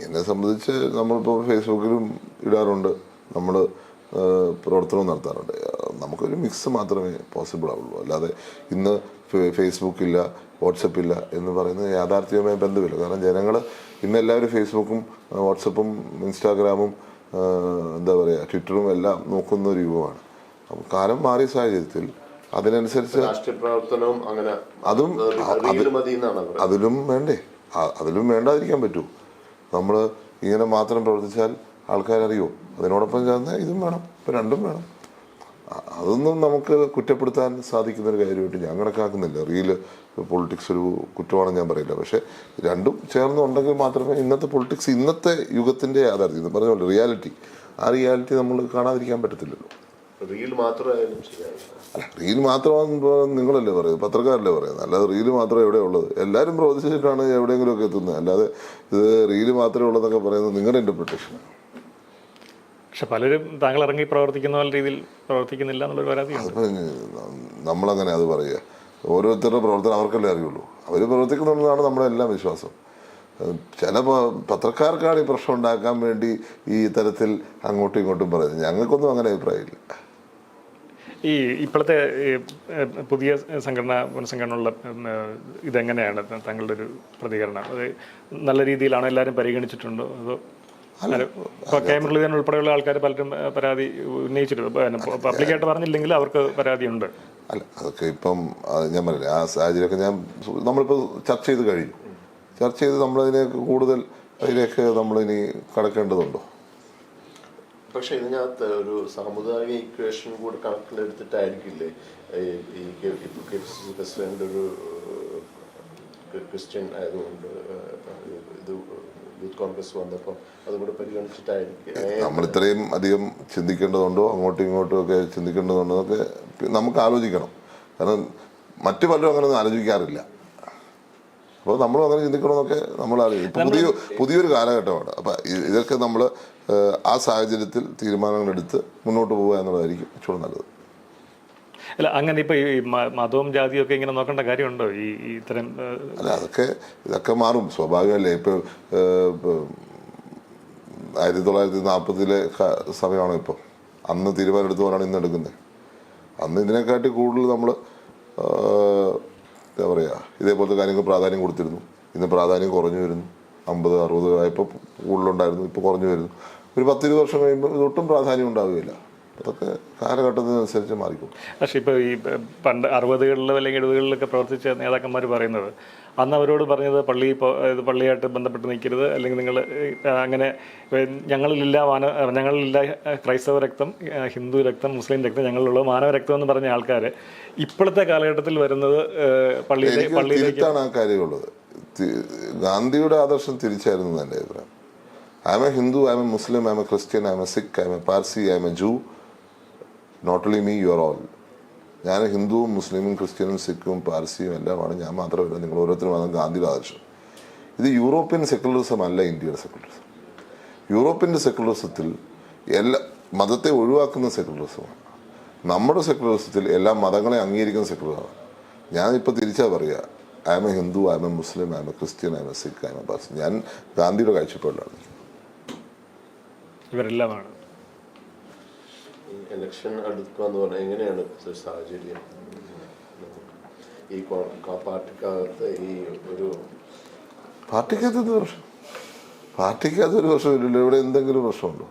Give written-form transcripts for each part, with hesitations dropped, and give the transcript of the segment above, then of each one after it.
എന്നെ സംബന്ധിച്ച് നമ്മളിപ്പോൾ ഫേസ്ബുക്കിലും ഇടാറുണ്ട്, നമ്മൾ പ്രവർത്തനവും നടത്താറുണ്ട്. നമുക്കൊരു മിക്സ് മാത്രമേ പോസിബിൾ ആവുള്ളൂ. അല്ലാതെ ഇന്ന് ഫേസ്ബുക്കില്ല, വാട്സപ്പില്ല എന്ന് പറയുന്നത് യാഥാർത്ഥ്യവുമായി ബന്ധമില്ല. കാരണം ജനങ്ങൾ ഇന്ന് എല്ലാവരും ഫേസ്ബുക്കും വാട്സപ്പും ഇൻസ്റ്റാഗ്രാമും എന്താ പറയുക ട്വിറ്ററും എല്ലാം നോക്കുന്ന ഒരു യുഗമാണ്. അപ്പം കാലം മാറിയ സാഹചര്യത്തിൽ അതിനനുസരിച്ച് അതിലും വേണ്ടേ, അതിലും വേണ്ടാതിരിക്കാൻ പറ്റൂ. നമ്മൾ ഇങ്ങനെ മാത്രം പ്രവർത്തിച്ചാൽ ആൾക്കാരറിയോ? അതിനോടൊപ്പം ചേർന്ന് ഇതും വേണം, ഇപ്പം രണ്ടും വേണം. അതൊന്നും നമുക്ക് കുറ്റപ്പെടുത്താൻ സാധിക്കുന്നൊരു കാര്യമായിട്ട് ഞാൻ കണക്കാക്കുന്നില്ല. റീല് പൊളിറ്റിക്സ് ഒരു കുറ്റമാണെന്ന് ഞാൻ പറയില്ല. പക്ഷേ രണ്ടും ചേർന്നുണ്ടെങ്കിൽ മാത്രമേ ഇന്നത്തെ പൊളിറ്റിക്സ്, ഇന്നത്തെ യുഗത്തിൻ്റെ യാഥാർത്ഥ്യം പറഞ്ഞ പോലെ റിയാലിറ്റി, ആ റിയാലിറ്റി നമ്മൾ കാണാതിരിക്കാൻ പറ്റത്തില്ലല്ലോ. റീൽ മാത്രമായാലും അല്ല, റീൽ മാത്രമാകുമ്പോൾ നിങ്ങളല്ലേ പറയുന്നത്, പത്രക്കാരല്ലേ പറയുന്നത്. അല്ലാതെ റീല് മാത്രം എവിടെ ഉള്ളത്? എല്ലാവരും പ്രവർത്തിച്ചിട്ടാണ് എവിടെയെങ്കിലുമൊക്കെ എത്തുന്നത്. അല്ലാതെ ഇത് റീല് മാത്രമേ ഉള്ളതെന്നൊക്കെ പറയുന്നത് നിങ്ങളുടെ ഇൻ്റർപ്രിട്ടേഷനാണ്. പക്ഷെ പലരും താങ്കൾ ഇറങ്ങി പ്രവർത്തിക്കുന്ന രീതിയിൽ പ്രവർത്തിക്കുന്നില്ല എന്നുള്ളൊരു പരാതി. നമ്മളങ്ങനെ അത് പറയുക, ഓരോരുത്തരുടെ പ്രവർത്തനം അവർക്കല്ലേ അറിയുള്ളൂ. അവർ പ്രവർത്തിക്കുന്നുണ്ടെന്നാണ് നമ്മുടെ എല്ലാം വിശ്വാസം. ചില പത്രക്കാർക്കാണ് ഈ പ്രശ്നം ഉണ്ടാക്കാൻ വേണ്ടി ഈ തരത്തിൽ അങ്ങോട്ടും ഇങ്ങോട്ടും പറയുന്നത്. ഞങ്ങൾക്കൊന്നും അങ്ങനെ അഭിപ്രായമില്ല. ഈ ഇപ്പോഴത്തെ പുതിയ പുനഃസംഘടനയുള്ള ഇതെങ്ങനെയാണ് താങ്കളുടെ ഒരു പ്രതികരണം? അത് നല്ല രീതിയിലാണോ? എല്ലാവരും പരിഗണിച്ചിട്ടുണ്ടോ? അതോ കെ മുരളീധരൻ ഉൾപ്പെടെയുള്ള ആൾക്കാർ പലരും പരാതി ഉന്നയിച്ചിട്ടുണ്ട്. പബ്ലിക്കായിട്ട് പറഞ്ഞില്ലെങ്കിൽ അവർക്ക് പരാതിയുണ്ട്. അല്ല, അതൊക്കെ ഇപ്പം ഞാൻ പറഞ്ഞില്ല, ആ സാഹചര്യമൊക്കെ നമ്മളിപ്പോൾ ചർച്ച ചെയ്ത് കഴിഞ്ഞു. ചർച്ച ചെയ്ത് നമ്മളതിലേക്ക് കൂടുതൽ അതിലേക്ക് നമ്മളിനി കടക്കേണ്ടതുണ്ടോ? പക്ഷെ ഇതിനകത്ത് ഒരു സാമുദായിക ഇക്വേഷൻ കൂടെ കണക്കിലെടുത്തിട്ടായിരിക്കില്ലേ ഈ പ്രസിഡന്റ് ഒരു ക്രിസ്ത്യൻ ആയതുകൊണ്ട് ഇത് യൂത്ത് കോൺഗ്രസ് വന്നപ്പോൾ അതുകൂടെ പരിഗണിച്ചിട്ടായിരിക്കും നമ്മൾ ഇത്രയും അധികം ചിന്തിക്കേണ്ടതുണ്ടോ, അങ്ങോട്ടും ഇങ്ങോട്ടും ഒക്കെ ചിന്തിക്കേണ്ടതുണ്ടോ എന്നൊക്കെ നമുക്ക് ആലോചിക്കണം. കാരണം മറ്റു പലരും അങ്ങനെ ഒന്നും ആലോചിക്കാറില്ല. അപ്പോൾ നമ്മളും അങ്ങനെ ചിന്തിക്കണമെന്നൊക്കെ നമ്മൾ ആലോചിക്കും. പുതിയൊരു കാലഘട്ടമാണ്. അപ്പം ഇതൊക്കെ നമ്മൾ ആ സാഹചര്യത്തിൽ തീരുമാനങ്ങളെടുത്ത് മുന്നോട്ട് പോവുക എന്നുള്ളതായിരിക്കും ഏറ്റവും നല്ലത്. അല്ല, അങ്ങനെ ഇപ്പോൾ ഈ മതവും ജാതിയും ഒക്കെ ഇങ്ങനെ നോക്കേണ്ട കാര്യമുണ്ടോ ഈ ഇത്തരം? അല്ല, ഇതൊക്കെ മാറും, സ്വാഭാവികമല്ലേ. ഇപ്പോൾ 1940 സമയമാണോ ഇപ്പോൾ? അന്ന് തീരുമാനമെടുത്തവരാണ് ഇന്ന് എടുക്കുന്നത്. അന്ന് ഇതിനെക്കാട്ടി കൂടുതൽ നമ്മൾ എന്താ പറയുക, ഇതേപോലത്തെ കാര്യങ്ങൾക്ക് പ്രാധാന്യം കൊടുത്തിരുന്നു. ഇന്ന് പ്രാധാന്യം കുറഞ്ഞു വരുന്നു. 50-60 ആയപ്പോൾ കൂടുതലുണ്ടായിരുന്നു, ഇപ്പോൾ കുറഞ്ഞു വരുന്നു. ഒരു 10-20 വർഷം കഴിയുമ്പോൾ ഇതൊട്ടും പ്രാധാന്യം ഉണ്ടാവുകയില്ല. അതൊക്കെ കാലഘട്ടത്തിനനുസരിച്ച് മാറിക്കും. പക്ഷേ ഇപ്പോൾ ഈ പണ്ട് 60കളിലും അല്ലെങ്കിൽ 70കളിലൊക്കെ പ്രവർത്തിച്ച നേതാക്കന്മാർ പറയുന്നത്, അന്ന് അവരോട് പറഞ്ഞത് പള്ളിയായിട്ട് ബന്ധപ്പെട്ട് നിൽക്കരുത്, അല്ലെങ്കിൽ നിങ്ങൾ അങ്ങനെ ഞങ്ങളിലില്ല ക്രൈസ്തവ രക്തം, ഹിന്ദു രക്തം, മുസ്ലിം രക്തം, ഞങ്ങളിലുള്ള മാനവ രക്തം എന്ന് പറഞ്ഞ ആൾക്കാർ ഇപ്പോഴത്തെ കാലഘട്ടത്തിൽ വരുന്നത് പള്ളിയിലേക്കാണ് ആ കാര്യമുള്ളത്. ഗാന്ധിയുടെ ആദർശം തിരിച്ചായിരുന്നു എൻ്റെ അഭിപ്രായം. I am a Hindu, I am a Muslim, I am a Christian, I am a Sikh, I am a Parsi, I am a Jew, not only me, you are all. ഞാൻ ഹിന്ദുവും മുസ്ലിമും ക്രിസ്ത്യനും സിഖും പാർസിയും എല്ലാമാണ്. ഞാൻ മാത്രമല്ല, നിങ്ങൾ ഓരോരുത്തരും ഗാന്ധിയുടെ ആദർശം. ഇത് യൂറോപ്യൻ സെക്കുലറിസം അല്ല, ഇന്ത്യയുടെ സെക്കുലറിസം. യൂറോപ്യൻ്റെ സെക്കുലറിസത്തിൽ എല്ലാ മതത്തെ ഒഴിവാക്കുന്ന സെക്കുലറിസമാണ്. നമ്മുടെ സെക്കുലറിസത്തിൽ എല്ലാ മതങ്ങളെ അംഗീകരിക്കുന്ന സെക്കുലറാണ്. ഞാനിപ്പോൾ തിരിച്ചാ പറയുക, I am a Hindu, I am a Muslim, I am a Christian, I am a Sikh, I am a Parsi. ഞാൻ ഗാന്ധിയുടെ കാഴ്ചപ്പാടിലാണ്. ഇവരെല്ലാമാണ്. ഇലക്ഷൻ അടുക്കുകയെന്ന് പറഞ്ഞാൽ എങ്ങനെയാണ് സാഹചര്യം? ഈ പാർട്ടിക്കകത്ത് ഈ ഒരു പാർട്ടിക്കകത്ത് ഒരു പ്രശ്നമില്ലല്ലോ. ഇവിടെ എന്തെങ്കിലും പ്രശ്നമുണ്ടോ?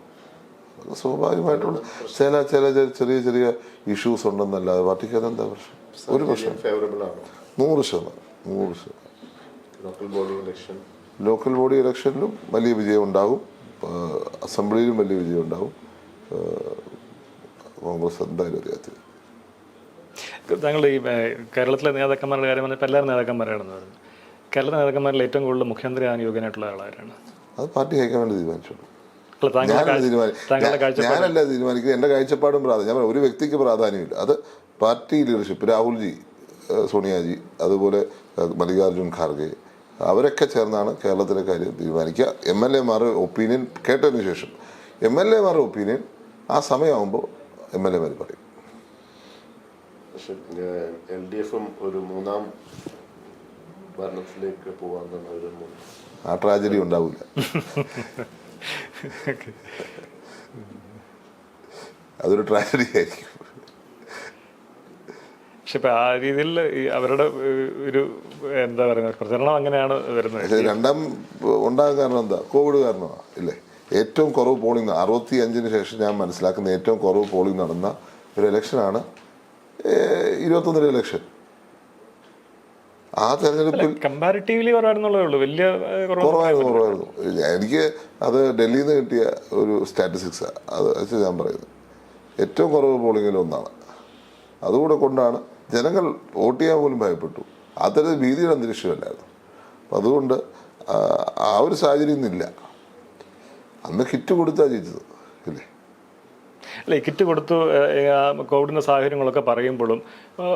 സ്വാഭാവികമായിട്ടുള്ള ചെറിയ ചെറിയ ഇഷ്യൂസ് ഉണ്ടെന്നല്ലാതെ പാർട്ടിക്കകത്ത് എന്താ പ്രശ്നം? ഒരു പ്രശ്നം. ഫേവറബിൾ ആണ് 100%. ലോക്കൽ ബോഡി ഇലക്ഷനിലും വലിയ വിജയം ഉണ്ടാകും, അസംബ്ലിയിലും വലിയ വിജയം ഉണ്ടാകും. കോൺഗ്രസ് എന്തായാലും അറിയാത്തത്. താങ്കളുടെ ഈ കേരളത്തിലെ നേതാക്കന്മാരുടെ കാര്യം പറഞ്ഞപ്പോൾ എല്ലാവരും നേതാക്കന്മാരാണെന്ന് പറഞ്ഞു. കേരളത്തിലെ നേതാക്കന്മാരിൽ ഏറ്റവും കൂടുതൽ മുഖ്യമന്ത്രി ആകാൻ യോഗ്യനായിട്ടുള്ള ആളാരാണ്? അത് പാർട്ടി ഹൈക്കമാൻഡ് തീരുമാനിച്ചോളൂ. ഞാനല്ല തീരുമാനിക്കുന്നത്. എൻ്റെ കാഴ്ചപ്പാടും ഞാൻ ഒരു വ്യക്തിക്ക് പ്രാധാന്യമില്ല. അത് പാർട്ടി ലീഡർഷിപ്പ്, രാഹുൽജി, സോണിയാജി, അതുപോലെ മല്ലികാർജുൻ ഖാർഗെ, അവരൊക്കെ ചേർന്നാണ് കേരളത്തിലെ കാര്യം തീരുമാനിക്കുക. MLA-മാരുടെ ഒപ്പീനിയൻ കേട്ടതിന് ശേഷം MLA-മാരുടെ ഒപ്പീനിയൻ ആ സമയമാകുമ്പോൾ MLA-മാർ പറയും. പക്ഷെ LDF ഒരു മൂന്നാം ഭരണത്തിലേക്ക് പോകാൻ ആ ട്രാജഡി ഉണ്ടാവില്ല. അതൊരു ട്രാജഡി ആയിരിക്കും. പക്ഷെ ഇപ്പൊ ആ രീതിയിൽ അവരുടെ ഒരു എന്താ പറയുക പ്രചരണം അങ്ങനെയാണ് വരുന്നത്. പക്ഷേ രണ്ടാം ഉണ്ടാകാൻ കാരണം എന്താ? കോവിഡ് കാരണമാണ് ഇല്ലേ? ഏറ്റവും കുറവ് പോളിംഗ് 65-ന് ശേഷം ഞാൻ മനസ്സിലാക്കുന്ന ഏറ്റവും കുറവ് പോളിംഗ് നടന്ന ഒരു ഇലക്ഷനാണ് 21 ഇലക്ഷൻ. ആ തെരഞ്ഞെടുപ്പിൽ കമ്പാരിറ്റീവ്ലി കുറവായിരുന്നുള്ളതേ ഉള്ളൂ, വലിയ കുറവായിരുന്നു. എനിക്ക് അത് ഡൽഹിയിൽ നിന്ന് കിട്ടിയ ഒരു സ്റ്റാറ്റിസ്റ്റിക്സാണ്, അത് വെച്ച് ഞാൻ പറയുന്നത് ഏറ്റവും കുറവ് പോളിങ്ങിൽ ഒന്നാണ്. അതുകൂടെ കൊണ്ടാണ് ജനങ്ങൾ വോട്ട് ചെയ്യാൻ പോലും ഭയപ്പെട്ടു. അത്തരത്തിൽ ഭീതിയുടെ അന്തരീക്ഷമല്ലായിരുന്നു. അപ്പം അതുകൊണ്ട് ആ ഒരു സാഹചര്യം ഇന്നില്ല. അന്ന് കിറ്റ് കൊടുത്താൽ ജയിച്ചത് ഇല്ലേ? അല്ല, കിറ്റ് കൊടുത്തു കോവിഡിൻ്റെ സാഹചര്യങ്ങളൊക്കെ പറയുമ്പോഴും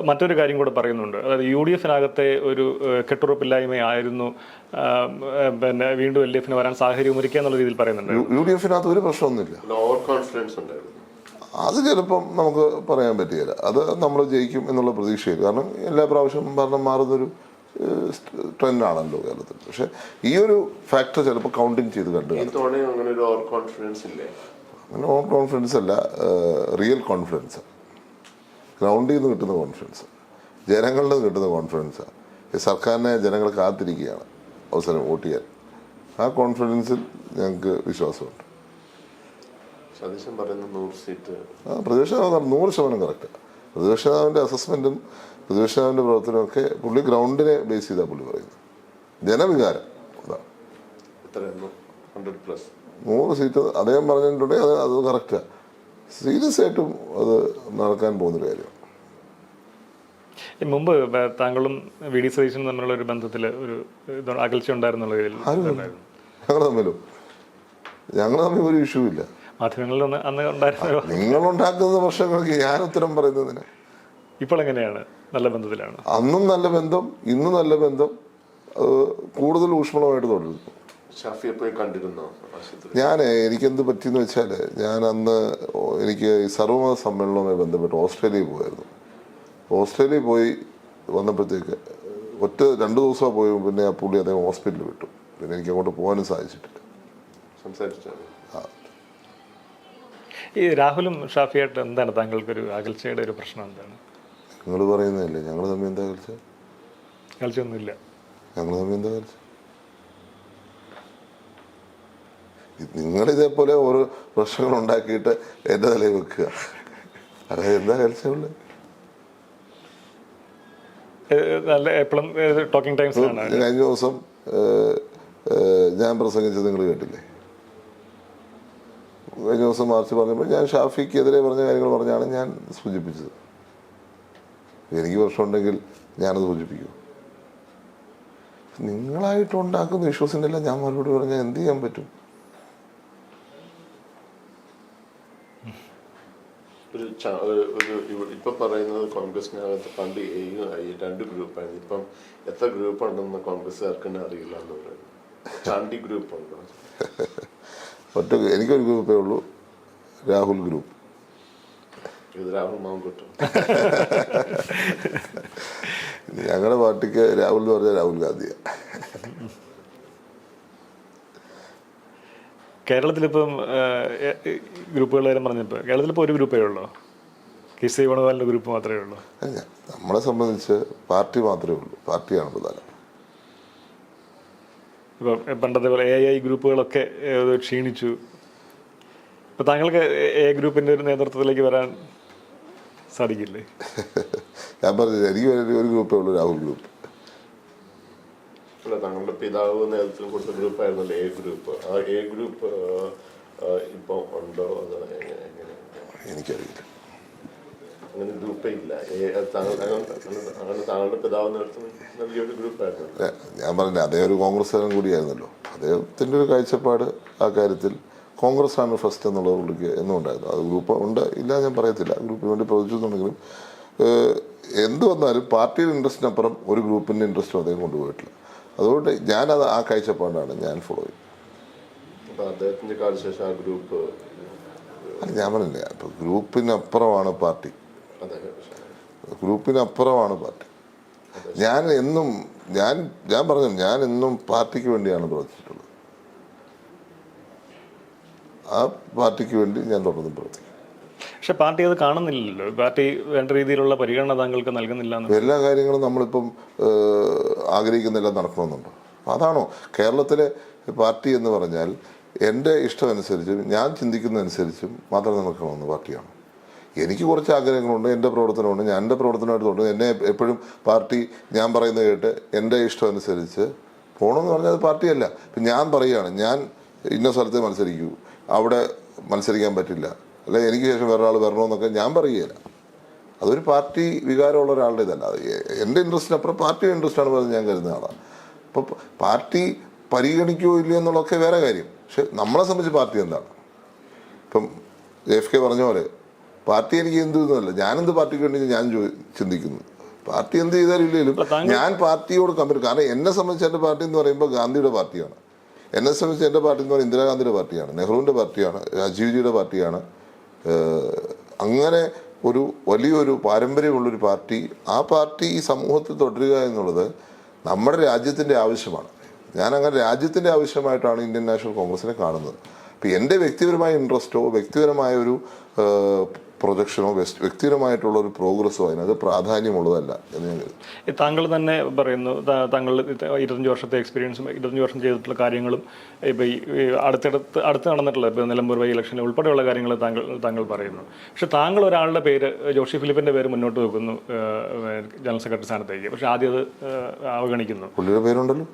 മറ്റൊരു കാര്യം കൂടെ പറയുന്നുണ്ട്. അതായത് UDF-നകത്തെ ഒരു കെട്ടുറപ്പില്ലായ്മയായിരുന്നു പിന്നെ വീണ്ടും LDF-ന് വരാൻ സാഹചര്യം ഒരുക്കുക എന്നുള്ള രീതിയിൽ പറയുന്നുണ്ട്. UDF-നകത്ത് ഒരു പ്രശ്നമൊന്നുമില്ല. ഓവർ കോൺഫിഡൻസ് ഉണ്ടായിരുന്നു. അത് ചിലപ്പം നമുക്ക് പറയാൻ പറ്റുകയില്ല. അത് നമ്മൾ ജയിക്കും എന്നുള്ള പ്രതീക്ഷയിൽ, കാരണം എല്ലാ പ്രാവശ്യവും ഭരണം മാറുന്നൊരു ട്രെൻഡാണല്ലോ കേരളത്തിൽ. പക്ഷെ ഈ ഒരു ഫാക്ടർ ചിലപ്പോൾ കൗണ്ടിങ് ചെയ്ത് കണ്ടു. അങ്ങനെ ഒരു ഓവർ കോൺഫിഡൻസ് ഇല്ലേ? അങ്ങനെ ഓവർ കോൺഫിഡൻസ് അല്ല, റിയൽ കോൺഫിഡൻസ്, ഗ്രൗണ്ടിൽ നിന്ന് കിട്ടുന്ന കോൺഫിഡൻസ്, ജനങ്ങളിൽ നിന്ന് കിട്ടുന്ന കോൺഫിഡൻസാണ്. ഈ സർക്കാരിനെ ജനങ്ങൾ കാത്തിരിക്കുകയാണ് അവസരം വോട്ട് ചെയ്യാൻ. ആ കോൺഫിഡൻസിൽ ഞങ്ങൾക്ക് വിശ്വാസമുണ്ട്. സതീശൻ പറയുന്ന 100 സീറ്റ് പ്രതിപക്ഷ നേതാവ് 100% കറക്റ്റാണ്. പ്രതിപക്ഷ നേതാവിൻ്റെ അസസ്മെൻറ്റും പ്രതിപക്ഷ നേതാവിൻ്റെ പ്രവർത്തനവും ഒക്കെ പുള്ളി ഗ്രൗണ്ടിനെ ബേസ് ചെയ്താണ് പുള്ളി പറയുന്നത്. ജനവികാരം അതാണ്. 100 സീറ്റ് അദ്ദേഹം പറഞ്ഞിട്ടുണ്ടെങ്കിൽ അത് കറക്റ്റാണ്. സീരിയസ് ആയിട്ടും അത് നടക്കാൻ പോകുന്നൊരു കാര്യമാണ്. മുമ്പ് താങ്കളും VD സതീശനും തമ്മിലുള്ള ഒരു ബന്ധത്തിൽ ഒരു അകൽച്ച ഉണ്ടായിരുന്നുള്ള ഞങ്ങൾ തമ്മിൽ ഒരു ഇഷ്യൂ ഇല്ല. മാധ്യമങ്ങളിൽ അന്ന് ഉണ്ടായിരുന്ന നിങ്ങളുണ്ടാക്കുന്ന പ്രശ്നങ്ങൾക്ക് ഞാൻ ഉത്തരം പറയുന്നതിന്. ഇപ്പോൾ എങ്ങനെയാണ്? നല്ല ബന്ധത്തിലാണ്? അന്നും നല്ല ബന്ധം, ഇന്നും നല്ല ബന്ധം, കൂടുതൽ ഊഷ്മളമായിട്ട് തുടരുന്നു. ഞാൻ എനിക്കെന്ത് പറ്റിയെന്ന് വെച്ചാൽ, ഞാൻ അന്ന് എനിക്ക് ഈ സർവ്വമത സമ്മേളനവുമായി ബന്ധപ്പെട്ട് ഓസ്ട്രേലിയയിൽ പോയായിരുന്നു. ഓസ്ട്രേലിയയിൽ പോയി വന്നപ്പോഴത്തേക്ക് 2 ദിവസം പോയി പിന്നെ ആ പുള്ളി അദ്ദേഹം ഹോസ്പിറ്റലിൽ വിട്ടു. പിന്നെ എനിക്ക് അങ്ങോട്ട് പോകാനും സാധിച്ചിട്ടില്ല. ഈ രാഹുലും ഷാഫിയായിട്ട് എന്താണ് താങ്കൾക്കൊരു അകൽച്ചയുടെ ഒരു പ്രശ്നം എന്താണ്? നിങ്ങൾ പറയുന്നതല്ലേ ഞങ്ങൾ തമ്മിൽ എന്താ അകൽച്ച? അകൽച്ചയൊന്നുമില്ല. ഞങ്ങൾ തമ്മിൽ എന്താ അകൽച്ച? നിങ്ങളിതേപോലെ ഓരോ പ്രശ്നങ്ങൾ ഉണ്ടാക്കിയിട്ട് എൻ്റെ തലയിൽ വെക്കുക, അതായത് എന്താ അകൽച്ചയുള്ളത്? എപ്പോഴും ടോക്കിംഗ് ടൈംസിലാണ്. കഴിഞ്ഞ ദിവസം ഞാൻ പ്രസംഗിച്ചത് നിങ്ങൾ കേട്ടില്ലേ? കഴിഞ്ഞ ദിവസം മാർച്ച് പറഞ്ഞപ്പോൾ ഞാൻ ഷാഫിക്കെതിരെ പറഞ്ഞ കാര്യങ്ങൾ പറഞ്ഞാണ് ഞാൻ സൂചിപ്പിച്ചത്. എനിക്ക് പ്രശ്നമുണ്ടെങ്കിൽ ഞാനത് സൂചിപ്പിക്കും. നിങ്ങളായിട്ടുണ്ടാക്കുന്ന ഇഷ്യൂസിൻ്റെ എല്ലാം ഞാൻ മറുപടി പറഞ്ഞാൽ എന്ത് ചെയ്യാൻ പറ്റും? ഇപ്പൊ പറയുന്നത് കോൺഗ്രസിനകത്ത് പണ്ട് രണ്ട് ഗ്രൂപ്പായിരുന്നു. ഇപ്പം എത്ര ഗ്രൂപ്പ് ഉണ്ടെന്ന് കോൺഗ്രസ്സുകാർക്ക് തന്നെ അറിയില്ല എന്ന് പറയുന്നത്. ചാണ്ടി ഗ്രൂപ്പ് ഉണ്ടോ? എനിക്കൊരു ഗ്രൂപ്പേ ഉള്ളൂ, രാഹുൽ ഗ്രൂപ്പ്. ഇത് രാഹുൽ മാങ്കുട്ടോ. ഞങ്ങളുടെ പാർട്ടിക്ക് രാഹുൽ എന്ന് പറഞ്ഞാൽ രാഹുൽ ഗാന്ധിയാണ്. കേരളത്തിലിപ്പം ഗ്രൂപ്പുകളുടെ കാര്യം പറഞ്ഞപ്പോൾ കേരളത്തിലിപ്പോൾ ഒരു ഗ്രൂപ്പേ ഉള്ളൂ, KC വേണുഗോപാലിൻ്റെ ഗ്രൂപ്പ് മാത്രമേ ഉള്ളൂ. നമ്മളെ സംബന്ധിച്ച് പാർട്ടി മാത്രമേ ഉള്ളൂ, പാർട്ടിയാണ് പ്രധാനം. ഇപ്പം പണ്ടത്തെ പോലെ AI ഗ്രൂപ്പുകളൊക്കെ ക്ഷീണിച്ചു. ഇപ്പം താങ്കൾക്ക് A ഗ്രൂപ്പിൻ്റെ ഒരു നേതൃത്വത്തിലേക്ക് വരാൻ സാധിക്കില്ലേ? ഞാൻ പറഞ്ഞില്ല, എനിക്ക് ഒരു ഗ്രൂപ്പേ ഉള്ളൂ, രാഹുൽ ഗ്രൂപ്പ്. തങ്ങളുടെ പിതാവ് നേതൃത്വം കൊടുത്ത ഗ്രൂപ്പായിരുന്നല്ലോ A ഗ്രൂപ്പ്. ആ A ഗ്രൂപ്പ് ഇപ്പം ഉണ്ടോ? അത് എനിക്കറിയില്ല. അങ്ങനെ ഗ്രൂപ്പേ ഇല്ല. താങ്കളുടെ പിതാവ് നേതൃത്വം നൽകിയ ഒരു ഗ്രൂപ്പായിരുന്നു. ഞാൻ പറഞ്ഞില്ല, അദ്ദേഹം ഒരു കോൺഗ്രസ്സുകാരൻ കൂടിയായിരുന്നല്ലോ. അദ്ദേഹത്തിൻ്റെ ഒരു കാഴ്ചപ്പാട് ആ കാര്യത്തിൽ കോൺഗ്രസ് ആണ് ഫസ്റ്റ് എന്നുള്ളത് പുള്ളിക്ക് എന്നും ഉണ്ടായിരുന്നു. അത് ഗ്രൂപ്പ് ഉണ്ട് ഇല്ല ഞാൻ പറയത്തില്ല, ഗ്രൂപ്പിന് വേണ്ടി പ്രവർത്തിച്ചിട്ടുണ്ടെങ്കിലും എന്ത് വന്നാലും പാർട്ടിയുടെ ഇൻട്രസ്റ്റിനപ്പുറം ഒരു ഗ്രൂപ്പിൻ്റെ ഇൻട്രസ്റ്റും അദ്ദേഹം കൊണ്ടുപോയിട്ടില്ല. അതുകൊണ്ട് ഞാനത് ആ കാഴ്ചപ്പാടാണ് ഞാൻ ഫോളോ ചെയ്യുന്നത്. അദ്ദേഹത്തിൻ്റെ കാലശേഷം ആ ഗ്രൂപ്പ് ഞാൻ പറഞ്ഞില്ല, ഇപ്പം ഗ്രൂപ്പിനപ്പുറമാണ് പാർട്ടി, ഗ്രൂപ്പിനപ്പുറമാണ് പാർട്ടി. ഞാൻ എന്നും ഞാൻ പറഞ്ഞു, ഞാൻ എന്നും പാർട്ടിക്ക് വേണ്ടിയാണ് പ്രവർത്തിച്ചിട്ടുള്ളത്. ആ പാർട്ടിക്ക് വേണ്ടി ഞാൻ തുടർന്ന് പ്രവർത്തിക്കും. പക്ഷെ പാർട്ടി അത് കാണുന്നില്ലല്ലോ. പാർട്ടി വേണ്ട രീതിയിലുള്ള പരിഗണന താങ്കൾക്ക് നൽകുന്നില്ല. എല്ലാ കാര്യങ്ങളും നമ്മളിപ്പം ആഗ്രഹിക്കുന്നില്ല നടക്കണമെന്നുണ്ടോ? അതാണോ കേരളത്തിലെ പാർട്ടി എന്ന് പറഞ്ഞാൽ? എൻ്റെ ഇഷ്ടമനുസരിച്ചും ഞാൻ ചിന്തിക്കുന്നതനുസരിച്ചും മാത്രം നടക്കണമെന്ന് പാർട്ടിയാണ്. എനിക്ക് കുറച്ച് ആഗ്രഹങ്ങളുണ്ട്, എൻ്റെ പ്രവർത്തനമുണ്ട്, ഞാൻ എൻ്റെ പ്രവർത്തനമായിട്ട് തോന്നുന്നു. എന്നെ എപ്പോഴും പാർട്ടി ഞാൻ പറയുന്നത് കേട്ട് എൻ്റെ ഇഷ്ടമനുസരിച്ച് പോകണമെന്ന് പറഞ്ഞാൽ അത് പാർട്ടിയല്ല. ഇപ്പം ഞാൻ പറയുകയാണ്, ഞാൻ ഇന്ന സ്ഥലത്ത് മത്സരിക്കൂ, അവിടെ മത്സരിക്കാൻ പറ്റില്ല, അല്ലെ എനിക്ക് ശേഷം വേറെ ആൾ വരണമെന്നൊക്കെ ഞാൻ പറയുകയില്ല. അതൊരു പാർട്ടി വികാരമുള്ള ഒരാളുടെ ഇതല്ല. അത് എൻ്റെ ഇൻട്രസ്റ്റിനപ്പുറം പാർട്ടിയുടെ ഇൻട്രസ്റ്റാണ് പറഞ്ഞ് ഞാൻ കരുതുന്ന ആളാണ്. അപ്പോൾ പാർട്ടി പരിഗണിക്കുകയോ ഇല്ലയോ എന്നുള്ളതൊക്കെ വേറെ കാര്യം. പക്ഷെ നമ്മളെ സംബന്ധിച്ച് പാർട്ടി എന്താണ്? ഇപ്പം JFK പറഞ്ഞ പോലെ പാർട്ടി എനിക്ക് എന്തൊന്നുമല്ല, ഞാനെന്ത് പാർട്ടിക്ക് വേണ്ടി ഞാൻ ചിന്തിക്കുന്നു. പാർട്ടി എന്ത് ചെയ്താലും ഇല്ലെങ്കിലും ഞാൻ പാർട്ടിയോട് കമ്പയർ. കാരണം എന്നെ സംബന്ധിച്ച് എൻ്റെ പാർട്ടി എന്ന് പറയുമ്പോൾ ഗാന്ധിയുടെ പാർട്ടിയാണ്. എന്നെ സംബന്ധിച്ച് എൻ്റെ പാർട്ടി എന്ന് പറയുന്നത് ഇന്ദിരാഗാന്ധിയുടെ പാർട്ടിയാണ്, നെഹ്റുവിൻ്റെ പാർട്ടിയാണ്, രാജീവ്ജിയുടെ പാർട്ടിയാണ്. അങ്ങനെ ഒരു വലിയൊരു പാരമ്പര്യമുള്ളൊരു പാർട്ടി. ആ പാർട്ടി ഈ സമൂഹത്തിൽ തുടരുക എന്നുള്ളത് നമ്മുടെ രാജ്യത്തിൻ്റെ ആവശ്യമാണ്. ഞാനങ്ങനെ രാജ്യത്തിൻ്റെ ആവശ്യമായിട്ടാണ് ഇന്ത്യൻ നാഷണൽ കോൺഗ്രസിനെ കാണുന്നത്. അപ്പം എൻ്റെ വ്യക്തിപരമായ ഇൻട്രസ്റ്റോ വ്യക്തിപരമായ ഒരു പ്രൊജക്ഷനോ വ്യക്തിപരമായിട്ടുള്ള ഒരു പ്രോഗ്രസ്സോ അതിനത് പ്രാധാന്യമുള്ളതല്ല എന്ന് ഞാൻ കരുതുന്നു. താങ്കൾ തന്നെ പറയുന്നു, താങ്കൾ 25 വർഷത്തെ എക്സ്പീരിയൻസും 25 വർഷം ചെയ്തിട്ടുള്ള കാര്യങ്ങളും ഇപ്പോൾ ഈ അടുത്ത് നടന്നിട്ടുള്ള ഇപ്പോൾ നിലമ്പൂർ ബൈ ഇലക്ഷനിൽ ഉൾപ്പെടെയുള്ള കാര്യങ്ങൾ താങ്കൾ പറയുന്നു. പക്ഷെ താങ്കൾ ഒരാളുടെ പേര്, ജോഷി ഫിലിപ്പിൻ്റെ പേര് മുന്നോട്ട് വെക്കുന്നു ജനറൽ സെക്രട്ടറി സ്ഥാനത്തേക്ക്. പക്ഷെ ആദ്യം അത് അവഗണിക്കുന്നു. പുള്ളിയുടെ പേരുണ്ടല്ലോ,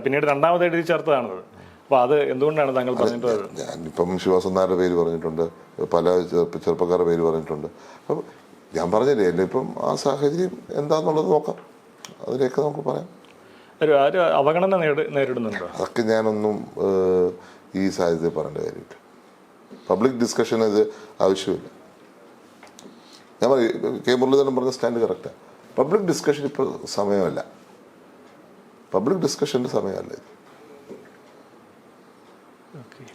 പിന്നീട് രണ്ടാമത് എഴുതി ചേർത്തതാണത്. അപ്പോൾ അത് എന്തുകൊണ്ടാണ് താങ്കൾ പറഞ്ഞിട്ടുള്ളത്? ഞാനിപ്പം ശിവസൻ നായരുടെ പേര് പറഞ്ഞിട്ടുണ്ട്, പല ചെറുപ്പക്കാരുടെ പേര് പറഞ്ഞിട്ടുണ്ട്. അപ്പം ഞാൻ പറഞ്ഞില്ലേ, അല്ലേ ഇപ്പം ആ സാഹചര്യം എന്താണെന്നുള്ളത് നോക്കാം, അതിലേക്ക് നമുക്ക് പറയാം. ഒരു അവഗണന നേരിടുന്നുണ്ടോ? അതൊക്കെ ഞാനൊന്നും ഈ സാഹചര്യത്തിൽ പറയേണ്ട കാര്യമില്ല. പബ്ലിക് ഡിസ്കഷൻ ഇത് ആവശ്യമില്ല. ഞാൻ പറയും, കെ മുരളീധരൻ പറഞ്ഞ സ്റ്റാൻഡ് കറക്റ്റാണ്. പബ്ലിക് ഡിസ്കഷൻ ഇപ്പോൾ സമയമല്ല, പബ്ലിക് ഡിസ്കഷൻ്റെ സമയമല്ല ഇത്.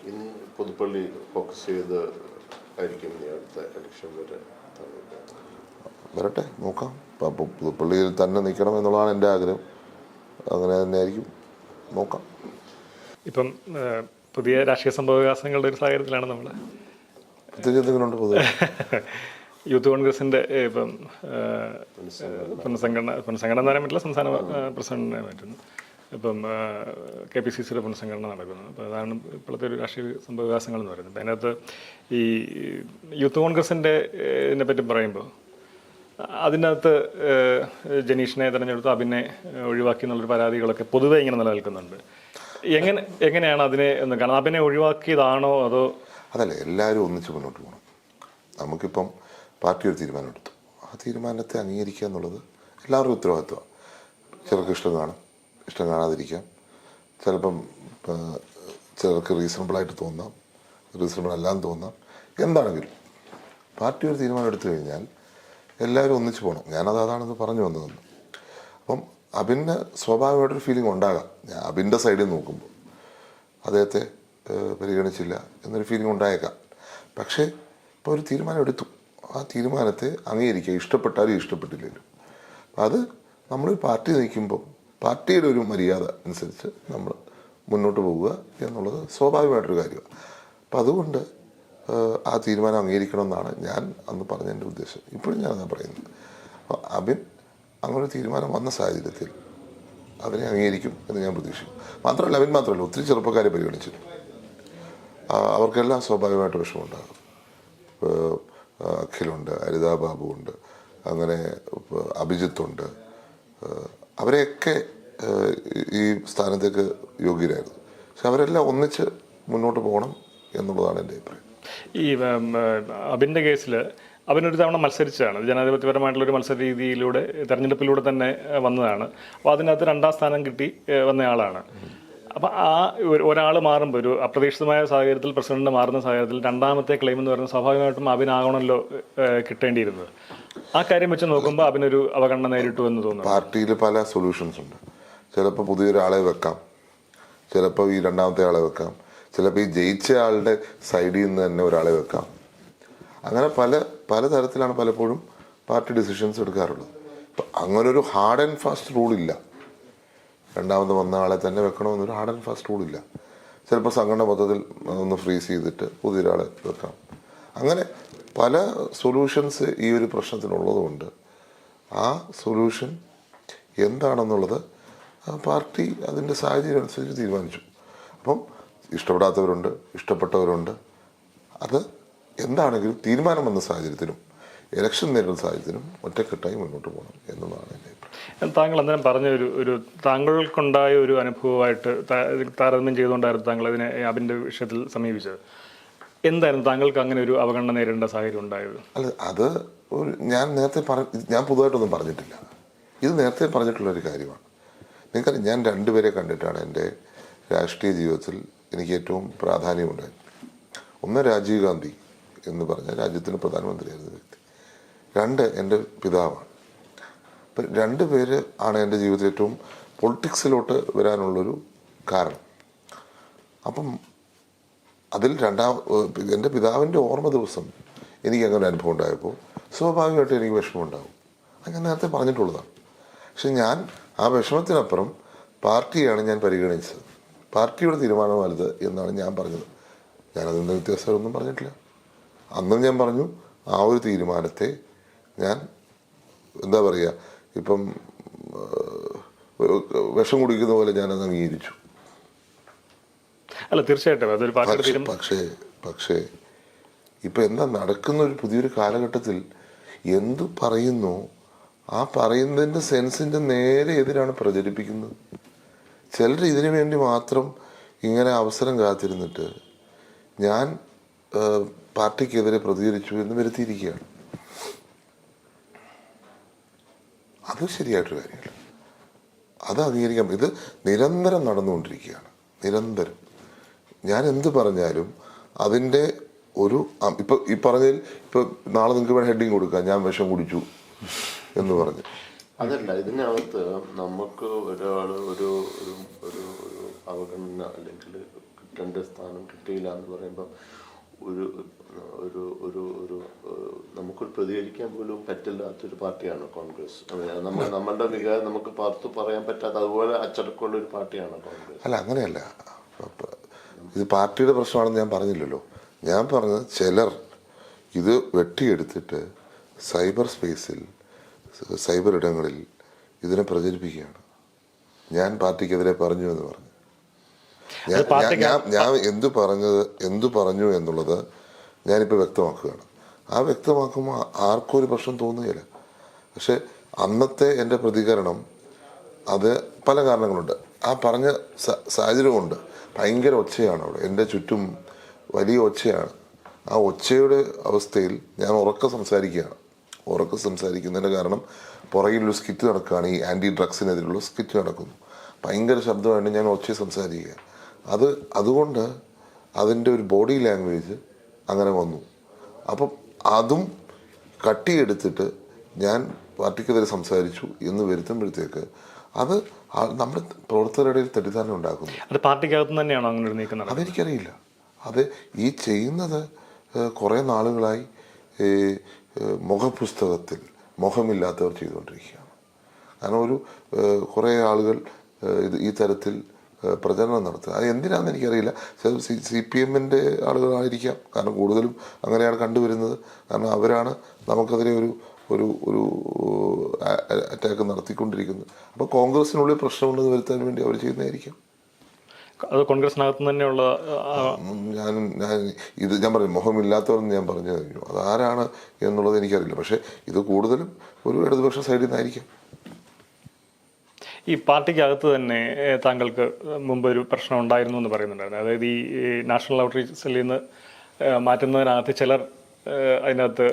ഇനി പുതുപ്പള്ളി ഫോക്കസ് ചെയ്ത് ആയിരിക്കും അടുത്ത ഇലക്ഷൻ വരട്ടെ, നോക്കാം. അപ്പോൾ പുതുപ്പള്ളിയിൽ തന്നെ നിൽക്കണം എന്നുള്ളതാണ് എൻ്റെ ആഗ്രഹം. അങ്ങനെ തന്നെ ആയിരിക്കും, നോക്കാം. ഇപ്പം പുതിയ രാഷ്ട്രീയ സംഭവവികാസങ്ങളുടെ ഒരു സാഹചര്യത്തിലാണ് നമ്മൾ. പ്രത്യേകിച്ച് എന്തെങ്കിലും പൊതുവെ യൂത്ത് കോൺഗ്രസിൻ്റെ ഇപ്പം പുനഃസംഘടന എന്ന് പറയാൻ പറ്റില്ല, സംസ്ഥാന പ്രസിഡന്റിനെ പറ്റുന്നു. ഇപ്പം KPCCയുടെ പുനഃസംഘടന നടക്കുന്നു. അപ്പോൾ അതാണ് ഇപ്പോഴത്തെ ഒരു രാഷ്ട്രീയ സംഭവവികാസങ്ങൾ എന്ന് പറയുന്നത്. അപ്പം അതിനകത്ത് ഈ യൂത്ത് കോൺഗ്രസിൻ്റെ ഇതിനെപ്പറ്റി പറയുമ്പോൾ അതിനകത്ത് ജനീഷിനെ തിരഞ്ഞെടുത്ത് അഭിനെ ഒഴിവാക്കി എന്നുള്ളൊരു പരാതികളൊക്കെ പൊതുവെ ഇങ്ങനെ നിലനിൽക്കുന്നുണ്ട്. എങ്ങനെയാണ് അതിനെ എന്ന് കാണാം? അഭിനെ ഒഴിവാക്കിയതാണോ അതോ? അതല്ല, എല്ലാവരും ഒന്നിച്ച് മുന്നോട്ട് പോകണം. നമുക്കിപ്പം പാർട്ടി ഒരു തീരുമാനമെടുത്തു, ആ തീരുമാനത്തെ അംഗീകരിക്കുക എന്നുള്ളത് എല്ലാവരുടെയും ഉത്തരവാദിത്വമാണ്. ചിലർക്ക് ഇഷ്ടം കാണും, ഇഷ്ടം കാണാതിരിക്കാം. ചിലപ്പം ചിലർക്ക് റീസണബിളായിട്ട് തോന്നാം, റീസണബിൾ അല്ലാന്ന് തോന്നാം. എന്താണെങ്കിലും പാർട്ടി ഒരു തീരുമാനം എടുത്തു കഴിഞ്ഞാൽ എല്ലാവരും ഒന്നിച്ച് പോകണം. അതാണെന്ന് പറഞ്ഞു വന്നതെന്ന്. അപ്പം അഭിന് സ്വാഭാവികമായിട്ടൊരു ഫീലിംഗ് ഉണ്ടാകാം. ഞാൻ അഭിൻ്റെ സൈഡിൽ നോക്കുമ്പോൾ അദ്ദേഹത്തെ പരിഗണിച്ചില്ല എന്നൊരു ഫീലിംഗ് ഉണ്ടായേക്കാം. പക്ഷേ ഇപ്പോൾ ഒരു തീരുമാനം എടുത്തു, ആ തീരുമാനത്തെ അംഗീകരിക്കുക, ഇഷ്ടപ്പെട്ടാലും ഇഷ്ടപ്പെട്ടില്ലെങ്കിലും. അത് നമ്മൾ പാർട്ടി നയിക്കുമ്പോൾ പാർട്ടിയുടെ ഒരു മര്യാദ അനുസരിച്ച് നമ്മൾ മുന്നോട്ട് പോവുക എന്നുള്ളത് സ്വാഭാവികമായിട്ടൊരു കാര്യമാണ്. അപ്പം അതുകൊണ്ട് ആ തീരുമാനം അംഗീകരിക്കണമെന്നാണ് ഞാൻ അന്ന് പറഞ്ഞതിൻ്റെ ഉദ്ദേശം. ഇപ്പോഴും ഞാനതാണ് പറയുന്നത്. അപ്പോൾ അഭിൻ അങ്ങനൊരു തീരുമാനം വന്ന സാഹചര്യത്തിൽ അതിനെ അംഗീകരിക്കും എന്ന് ഞാൻ പ്രതീക്ഷിക്കും. അഭിൻ മാത്രമല്ല, ഒത്തിരി ചെറുപ്പക്കാരെ പരിഗണിച്ചിട്ടുണ്ട്. അവർക്കെല്ലാം സ്വാഭാവികമായിട്ട് വിഷമമുണ്ടാകും. അഖിലുണ്ട്, ഹരിതാ ബാബു ഉണ്ട്, അങ്ങനെ അഭിജിത്തുണ്ട്. അവരെയൊക്കെ ഈ സ്ഥാനത്തേക്ക് യോഗ്യരായിരുന്നു. പക്ഷെ അവരെല്ലാം ഒന്നിച്ച് മുന്നോട്ട് പോകണം എന്നുള്ളതാണ് എൻ്റെ അഭിപ്രായം. ഈ അഭിൻ്റെ കേസിൽ അവനൊരു തവണ മത്സരിച്ചതാണ്. ജനാധിപത്യപരമായിട്ടുള്ളൊരു മത്സര രീതിയിലൂടെ തെരഞ്ഞെടുപ്പിലൂടെ തന്നെ വന്നതാണ്. അപ്പോൾ അതിനകത്ത് 2ാം സ്ഥാനം കിട്ടി വന്നയാളാണ്. അപ്പം ആ ഒരാൾ മാറുമ്പോൾ, ഒരു അപ്രതീക്ഷിതമായ സാഹചര്യത്തിൽ പ്രസിഡന്റ് മാറുന്ന സാഹചര്യത്തിൽ 2ാമത്തെ ക്ലെയിം എന്ന് പറയുന്നത് സ്വാഭാവികമായിട്ടും അഭിനാകണമല്ലോ കിട്ടേണ്ടിയിരുന്നത്. ആ കാര്യം വെച്ച് നോക്കുമ്പോൾ അഭിനൊരു അവഗണന നേരിട്ടു എന്ന് തോന്നുന്നു. പാർട്ടിയിൽ പല സൊല്യൂഷൻസ് ഉണ്ട്. ചിലപ്പോൾ പുതിയൊരാളെ വെക്കാം, ചിലപ്പോൾ ഈ 2ാമത്തെ ആളെ വെക്കാം, ചിലപ്പോൾ ഈ ജയിച്ച ആളുടെ സൈഡിൽ നിന്ന് തന്നെ ഒരാളെ വെക്കാം. അങ്ങനെ പല തരത്തിലാണ് പലപ്പോഴും പാർട്ടി ഡിസിഷൻസ് എടുക്കാറുള്ളത്. അപ്പം അങ്ങനൊരു ഹാർഡ് ആൻഡ് ഫാസ്റ്റ് റൂളില്ല. രണ്ടാമത് വന്ന ആളെ തന്നെ വെക്കണമെന്നൊരു ഹാർഡ് ആൻഡ് ഫാസ്റ്റ് റൂളില്ല. ചിലപ്പോൾ സംഘടന മൊത്തത്തിൽ ഒന്ന് ഫ്രീസ് ചെയ്തിട്ട് പുതിയൊരാളെ വെക്കാം. അങ്ങനെ പല സൊല്യൂഷൻസ് ഈ ഒരു പ്രശ്നത്തിനുള്ളതുകൊണ്ട് ആ സൊല്യൂഷൻ എന്താണെന്നുള്ളത് പാർട്ടി അതിൻ്റെ സാഹചര്യം അനുസരിച്ച് തീരുമാനിച്ചു. അപ്പം ഇഷ്ടപ്പെടാത്തവരുണ്ട്, ഇഷ്ടപ്പെട്ടവരുണ്ട്. അത് എന്താണെങ്കിലും തീരുമാനം വന്ന സാഹചര്യത്തിനും ഇലക്ഷൻ നേരിടുന്ന സാഹചര്യത്തിനും ഒറ്റക്കെട്ടായി മുന്നോട്ട് പോകണം എന്നതാണ് എൻ്റെ അഭിപ്രായം. താങ്കൾ അന്നേരം പറഞ്ഞ ഒരു താങ്കൾക്കുണ്ടായ ഒരു അനുഭവമായിട്ട് താരതമ്യം ചെയ്തുകൊണ്ടായിരുന്നു താങ്കൾ അതിനെ അതിൻ്റെ വിഷയത്തിൽ സമീപിച്ചത്. എന്തായിരുന്നു താങ്കൾക്ക് അങ്ങനെ ഒരു അവഗണന നേരിടേണ്ട സാഹചര്യം ഉണ്ടായത്? അല്ല, അത് ഞാൻ നേരത്തെ ഞാൻ പുതുതായിട്ടൊന്നും പറഞ്ഞിട്ടില്ല. ഇത് നേരത്തെ പറഞ്ഞിട്ടുള്ളൊരു കാര്യമാണ്. നിങ്ങൾക്കറിയാം, ഞാൻ രണ്ടുപേരെ കണ്ടിട്ടാണ് എൻ്റെ രാഷ്ട്രീയ ജീവിതത്തിൽ എനിക്ക് ഏറ്റവും പ്രാധാന്യമുണ്ടായത്. ഒന്ന് രാജീവ് ഗാന്ധി എന്ന് പറഞ്ഞ രാജ്യത്തിന് പ്രധാനമന്ത്രിയായിരുന്ന വ്യക്തി, രണ്ട് എൻ്റെ പിതാവാണ്. അപ്പം രണ്ടുപേര് ആണ് എൻ്റെ ജീവിതത്തിൽ ഏറ്റവും പൊളിറ്റിക്സിലോട്ട് വരാനുള്ളൊരു കാരണം. അപ്പം അതിൽ എൻ്റെ പിതാവിൻ്റെ ഓർമ്മ ദിവസം എനിക്ക് അങ്ങനെ അനുഭവം ഉണ്ടായപ്പോൾ സ്വാഭാവികമായിട്ട് എനിക്ക് വിഷമമുണ്ടാകും. അത് ഞാൻ നേരത്തെ പറഞ്ഞിട്ടുള്ളതാണ്. പക്ഷെ ഞാൻ ആ വിഷമത്തിനപ്പുറം പാർട്ടിയാണ് ഞാൻ പരിഗണിച്ചത്. പാർട്ടിയുടെ തീരുമാനം വലുത് എന്നാണ് ഞാൻ പറഞ്ഞത്. ഞാനതിൻ്റെ വ്യത്യാസമൊന്നും പറഞ്ഞിട്ടില്ല. അന്നും ഞാൻ പറഞ്ഞു, ആ ഒരു തീരുമാനത്തെ ഞാൻ എന്താ പറയുക, ഇപ്പം വിഷം കുടിക്കുന്ന പോലെ ഞാനത് അംഗീകരിച്ചു. അല്ല, തീർച്ചയായിട്ടും അതൊരു പാർട്ടിയുടെ പക്ഷേ ഇപ്പം എന്താ നടക്കുന്ന ഒരു പുതിയൊരു കാലഘട്ടത്തിൽ എന്തു പറയുന്നു ആ പറയുന്നതിൻ്റെ സെൻസിൻ്റെ നേരെ എതിരാണ് പ്രചരിപ്പിക്കുന്നത്. ചിലർ ഇതിനു വേണ്ടി മാത്രം ഇങ്ങനെ അവസരം കാത്തിരുന്നിട്ട് ഞാൻ പാർട്ടിക്കെതിരെ പ്രതികരിച്ചു എന്ന് വരുത്തിയിരിക്കുകയാണ്. അത് ശരിയായിട്ടൊരു കാര്യമല്ല. അത് അംഗീകരിക്കാം. ഇത് നിരന്തരം നടന്നുകൊണ്ടിരിക്കുകയാണ്. നിരന്തരം ഞാൻ എന്ത് പറഞ്ഞാലും അതിൻ്റെ ഒരു ഇപ്പം ഈ പറഞ്ഞതിൽ ഇപ്പം നാളെ നിങ്ങൾക്ക് വേണം ഹെഡിങ് കൊടുക്കാം, ഞാൻ വിഷം കുടിച്ചു എന്ന് പറഞ്ഞു. അതല്ല, ഇതിനകത്ത് നമുക്ക് ഒരാൾ ഒരു ഒരു ഒരു ഒരു അവഗണന അല്ലെങ്കിൽ കിട്ടേണ്ട സ്ഥാനം കിട്ടിയില്ല എന്ന് പറയുമ്പോൾ ഒരു ഒരു ഒരു ഒരു നമുക്കൊരു പ്രതികരിക്കാൻ പോലും പറ്റില്ലാത്തൊരു പാർട്ടിയാണ് കോൺഗ്രസ്. നമ്മളുടെ വികാരം നമുക്ക് പുറത്ത് പറയാൻ പറ്റാത്ത അതുപോലെ അച്ചടക്കമുള്ള ഒരു പാർട്ടിയാണ് കോൺഗ്രസ്. അല്ല, അങ്ങനെയല്ല. ഇത് പാർട്ടിയുടെ പ്രശ്നമാണെന്ന് ഞാൻ പറഞ്ഞില്ലല്ലോ. ഞാൻ പറഞ്ഞത് ചിലർ ഇത് വെട്ടിയെടുത്തിട്ട് സൈബർ സ്പേസിൽ, സൈബർ ഇടങ്ങളിൽ ഇതിനെ പ്രചരിപ്പിക്കുകയാണ്. ഞാൻ പാർട്ടിക്കെതിരെ പറഞ്ഞു എന്ന് പറഞ്ഞു. ഞാൻ എന്തു പറഞ്ഞു എന്നുള്ളത് ഞാനിപ്പോൾ വ്യക്തമാക്കുകയാണ്. ആ വ്യക്തമാക്കുമ്പോൾ ആർക്കും ഒരു പ്രശ്നം തോന്നുകയില്ല. പക്ഷെ അന്നത്തെ എൻ്റെ പ്രതികരണം അത് പല കാരണങ്ങളുണ്ട്. ആ പറഞ്ഞ സാഹചര്യമുണ്ട്. ഭയങ്കര ഒച്ചയാണ് അവിടെ, എൻ്റെ ചുറ്റും വലിയ ഒച്ചയാണ്. ആ ഒച്ചയുടെ അവസ്ഥയിൽ ഞാൻ ഉറക്കെ സംസാരിക്കുകയാണ്. ഉറക്കെ സംസാരിക്കുന്നതിൻ്റെ കാരണം പുറകിലൊരു സ്കിറ്റ് നടക്കുകയാണ്. ഈ ആൻറ്റി ഡ്രഗ്സിനെതിരെയുള്ള സ്കിറ്റ് നടക്കുന്നു. ഭയങ്കര ശബ്ദമായിട്ട് ഞാൻ ഒച്ചയെ സംസാരിക്കുക. അതുകൊണ്ട് അതിൻ്റെ ഒരു ബോഡി ലാംഗ്വേജ് അങ്ങനെ വന്നു. അപ്പം അതും കട്ടിയെടുത്തിട്ട് ഞാൻ പാർട്ടിക്കെതിരെ സംസാരിച്ചു എന്ന് വരുത്തുമ്പോഴത്തേക്ക് അത് നമ്മുടെ പ്രവർത്തകരുടെ ഇടയിൽ തെറ്റിദ്ധാരണ ഉണ്ടാക്കുന്നു. അത് പാർട്ടിക്കകത്ത് തന്നെയാണോ അങ്ങനെ നീക്കുന്നത്? അതെനിക്കറിയില്ല. അത് ഈ ചെയ്യുന്നത് കുറേ നാളുകളായി മുഖപുസ്തകത്തിൽ മുഖമില്ലാത്തവർ ചെയ്തുകൊണ്ടിരിക്കുകയാണ്. കാരണം കുറേ ആളുകൾ ഈ തരത്തിൽ പ്രചരണം നടത്തുക. അത് എന്തിനാണെന്ന് എനിക്കറിയില്ല. CPM-ൻ്റെ ആളുകളായിരിക്കാം. കാരണം കൂടുതലും അങ്ങനെയാണ് കണ്ടുവരുന്നത്. കാരണം അവരാണ് നമുക്കെതിരെ ഒരു അറ്റാക്ക് നടത്തിക്കൊണ്ടിരിക്കുന്നത്. അപ്പോൾ കോൺഗ്രസിനുള്ളിൽ പ്രശ്നമുണ്ടെന്ന് വരുത്താൻ വേണ്ടി അവർ ചെയ്യുന്നതായിരിക്കും. അത് കോൺഗ്രസിനകത്ത് തന്നെയുള്ള ഞാൻ പറഞ്ഞു മുഖമില്ലാത്തവരെന്ന് ഞാൻ പറഞ്ഞു കഴിഞ്ഞു. അതാരാണ് എന്നുള്ളത് എനിക്കറിയില്ല. പക്ഷേ ഇത് കൂടുതലും ഒരു ഇടതുപക്ഷ സൈഡിൽ നിന്നായിരിക്കും. ഈ പാർട്ടിക്കകത്ത് തന്നെ താങ്കൾക്ക് മുമ്പ് ഒരു പ്രശ്നം ഉണ്ടായിരുന്നു എന്ന് പറയുന്നുണ്ടായിരുന്നു. അതായത് ഈ നാഷണൽ ഔട്ട്റീച്ച് സെല്ലിൽ നിന്ന് മാറ്റുന്നതിനകത്ത് ചിലർ അതിനകത്ത്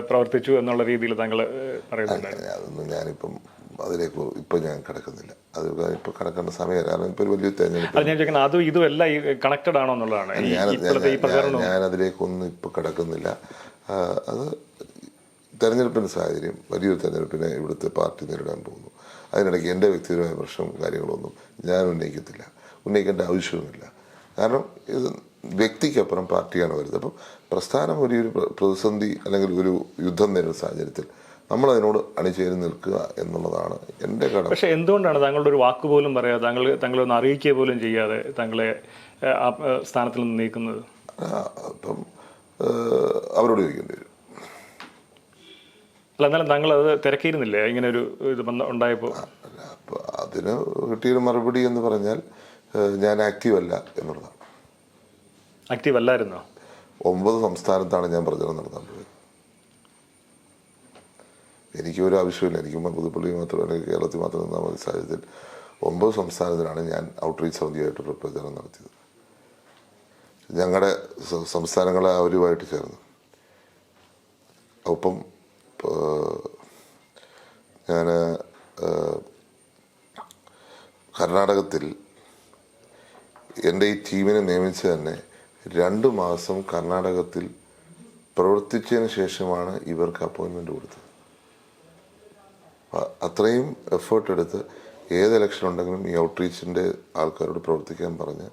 പ്രവർത്തിച്ചു എന്നുള്ള രീതിയിൽ താങ്കൾ പറയുന്നുണ്ടായിരുന്നു. അതൊന്നും ഞാനിപ്പം അതിലേക്ക് ഇപ്പം ഞാൻ കിടക്കുന്നില്ല. അത് ഇപ്പം കിടക്കേണ്ട സമയം. കാരണം ഇപ്പോൾ ഒരു വലിയ തെരഞ്ഞെടുപ്പ് അതും ഇതും എല്ലാം കണക്റ്റഡ് ആണോ എന്നുള്ളതാണ്. ഞാൻ അതിലേക്കൊന്നും ഇപ്പം കിടക്കുന്നില്ല. അത് തെരഞ്ഞെടുപ്പിൻ്റെ സാഹചര്യം, വലിയൊരു തെരഞ്ഞെടുപ്പിനെ ഇവിടുത്തെ പാർട്ടി നേരിടാൻ പോകുന്നു. അതിനിടയ്ക്ക് എൻ്റെ വ്യക്തിപരമായ പ്രശ്നം കാര്യങ്ങളൊന്നും ഞാൻ ഉന്നയിക്കേണ്ട ആവശ്യവുമില്ല. കാരണം ഇത് വ്യക്തിക്കപ്പുറം പാർട്ടിയാണ് വരുന്നത്. അപ്പം പ്രസ്ഥാനം വലിയൊരു പ്രതിസന്ധി അല്ലെങ്കിൽ ഒരു യുദ്ധം നേരിടുന്ന സാഹചര്യത്തിൽ നമ്മളതിനോട് അണിചേർന്ന് നിൽക്കുക എന്നുള്ളതാണ് എൻ്റെ കടമ. പക്ഷെ എന്തുകൊണ്ടാണ് താങ്കളുടെ ഒരു വാക്ക് പോലും പറയാതെ, താങ്കളെ ഒന്ന് അറിയിക്കുക പോലും ചെയ്യാതെ താങ്കളെ ആ സ്ഥാനത്തിൽ നിന്ന് നീക്കുന്നത്? അപ്പം അവരോട് ചോദിക്കേണ്ടി വരും. അല്ല, എന്നാലും താങ്കൾ അത് തിരക്കിയിരുന്നില്ലേ ഇങ്ങനെ ഒരു ഇത് ഉണ്ടായപ്പോൾ? അപ്പോൾ അതിന് കിട്ടിയൊരു മറുപടി എന്ന് പറഞ്ഞാൽ ഞാൻ ആക്റ്റീവ് അല്ല എന്നുള്ളതാണ്. ആക്റ്റീവ് അല്ലായിരുന്നോ? 9 സംസ്ഥാനത്താണ് ഞാൻ പ്രചരണം നടത്താൻ പോയത്. എനിക്ക് ഒരു ആവശ്യമില്ല, എനിക്ക് പുതുപ്പള്ളി മാത്രം അല്ലെങ്കിൽ കേരളത്തിൽ മാത്രം നിന്നാൽ മതി സാഹചര്യത്തിൽ 9 സംസ്ഥാനത്തിലാണ് ഞാൻ ഔട്ട്റീച്ച് സമിതിയായിട്ടുള്ള പ്രചരണം നടത്തിയത്. ഞങ്ങളുടെ സംസ്ഥാനങ്ങളെ അവരുമായിട്ട് ചേർന്ന്. ഒപ്പം ഞാൻ കർണാടകത്തിൽ എൻ്റെ ഈ ടീമിനെ നിയമിച്ച് തന്നെ 2 മാസം കർണാടകത്തിൽ പ്രവർത്തിച്ചതിന് ശേഷമാണ് ഇവർക്ക് അപ്പോയിൻമെൻറ്റ് കൊടുത്തത്. അത്രയും എഫേർട്ട് എടുത്ത് ഏത് ഇലക്ഷൻ ഉണ്ടെങ്കിലും ഈ ഔട്ട്റീച്ചിൻ്റെ ആൾക്കാരോട് പ്രവർത്തിക്കാൻ പറഞ്ഞ്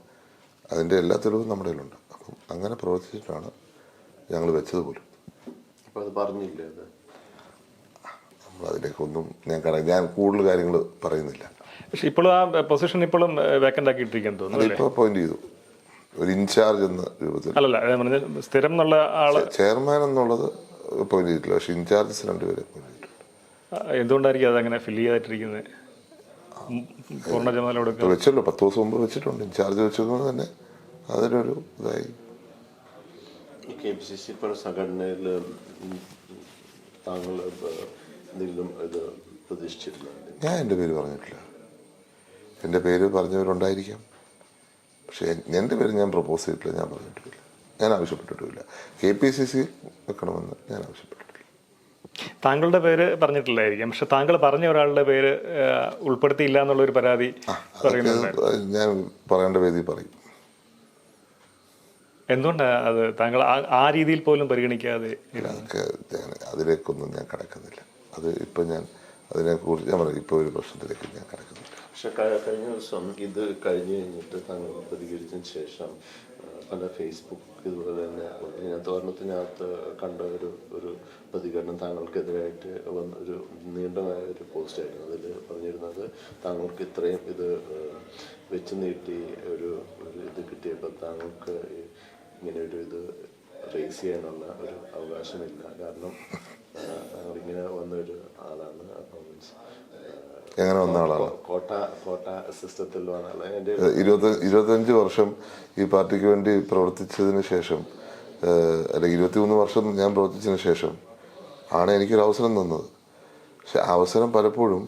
അതിൻ്റെ എല്ലാ തെളിവും നമ്മുടെ കയ്യിലുണ്ട്. അപ്പം അങ്ങനെ പ്രവർത്തിച്ചിട്ടാണ് ഞങ്ങൾ വെച്ചത് പോലും. അപ്പോൾ അത് പറഞ്ഞില്ലേ? അത് നമ്മളതിലേക്കൊന്നും ഞാൻ കൂടുതൽ കാര്യങ്ങൾ പറയുന്നില്ല. പക്ഷെ ഇപ്പോഴും ആ പൊസിഷൻ ഇപ്പോഴും വേക്കൻ്റ് ആക്കിയിട്ടിരിക്കുന്നു തോന്നുന്നു. അതിപ്പോൾ അപ്പോയിന്റ് ചെയ്തു ഒരു ഇൻചാർജ് എന്ന രൂപത്തിൽ. അല്ലല്ല, സ്ഥിരം എന്നുള്ള ആള് ചെയർമാൻ എന്നുള്ളത് അപ്പോയിന്റ് ചെയ്തിട്ടില്ല, പക്ഷെ ഇൻചാർജസ് 2 പേരെ അപ്പോയിന്റ് ചെയ്തിട്ടുണ്ട്. എന്തുകൊണ്ടായിരിക്കും അതങ്ങനെ ഫിൽ ചെയ്തിട്ടിരിക്കുന്നത്? പൂർണ്ണ ചുമതല വെച്ചല്ലോ, 10 ദിവസം മുമ്പ് വെച്ചിട്ടുണ്ട്. ഇൻചാർജ് വെച്ചതുകൊണ്ട് തന്നെ അതിനൊരു ഇതായി. KPCC സംഘടനയിൽ താങ്കൾ എന്തെങ്കിലും ഇത് പ്രതീക്ഷിച്ചിട്ടില്ല? ഞാൻ എൻ്റെ പേര് പറഞ്ഞിട്ടില്ല. എൻ്റെ പേര് പറഞ്ഞവരുണ്ടായിരിക്കാം, പക്ഷേ എൻ്റെ പേര് ഞാൻ പ്രപ്പോസ് ചെയ്തിട്ടില്ല, ഞാൻ പറഞ്ഞിട്ടില്ല, ഞാൻ ആവശ്യപ്പെട്ടിട്ടുമില്ല. KPCC വെക്കണമെന്ന് ഞാൻ ആവശ്യപ്പെട്ടിട്ടില്ല. താങ്കളുടെ പേര് പറഞ്ഞിട്ടില്ലായിരിക്കാം, പക്ഷെ താങ്കൾ പറഞ്ഞ ഒരാളുടെ പേര് ഉൾപ്പെടുത്തിയില്ല എന്നുള്ളൊരു പരാതി പറയുന്നുണ്ട്. ഞാൻ പറയേണ്ട വേദി പറയും. എന്തുകൊണ്ടാണ് അത് താങ്കൾ ആ രീതിയിൽ പോലും പരിഗണിക്കാതെ? അതിലേക്കൊന്നും ഞാൻ കടക്കുന്നില്ല. അത് ഇപ്പം ഞാൻ അതിനെക്കുറിച്ച് ഞാൻ പറയും, ഇപ്പോൾ ഒരു പ്രശ്നത്തിലേക്ക് ഞാൻ കടക്കുന്നില്ല. പക്ഷെ കഴിഞ്ഞ ദിവസം ഇത് കഴിഞ്ഞ് കഴിഞ്ഞിട്ട് താങ്കൾ പ്രതികരിച്ചതിന് ശേഷം പല ഫേസ്ബുക്ക് ഇതുപോലെ തന്നെ തോരണത്തിനകത്ത് കണ്ട ഒരു പ്രതികരണം താങ്കൾക്കെതിരായിട്ട് വന്ന ഒരു നീണ്ടമായ ഒരു പോസ്റ്റായിരുന്നു. അതിൽ പറഞ്ഞിരുന്നത് താങ്കൾക്ക് ഇത്രയും ഇത് വെച്ച് നീട്ടി ഒരു ഇത് കിട്ടിയപ്പോൾ താങ്കൾക്ക് ഇങ്ങനെ ഒരു ഇത് റേസ് ചെയ്യാനുള്ള ഒരു അവകാശമില്ല, കാരണം ഇങ്ങനെ വന്നൊരു ആളാണ്. അപ്പം എങ്ങനെ വന്ന ആളാണ്? കോട്ട സിസ്റ്റത്തിൽ വന്ന ആളാണ്. 25 വർഷം ഈ പാർട്ടിക്ക് വേണ്ടി പ്രവർത്തിച്ചതിന് ശേഷം, അല്ലെങ്കിൽ 23 വർഷം ഞാൻ പ്രവർത്തിച്ചതിന് ശേഷം ആണ് എനിക്കൊരു അവസരം തന്നത്. പക്ഷെ അവസരം പലപ്പോഴും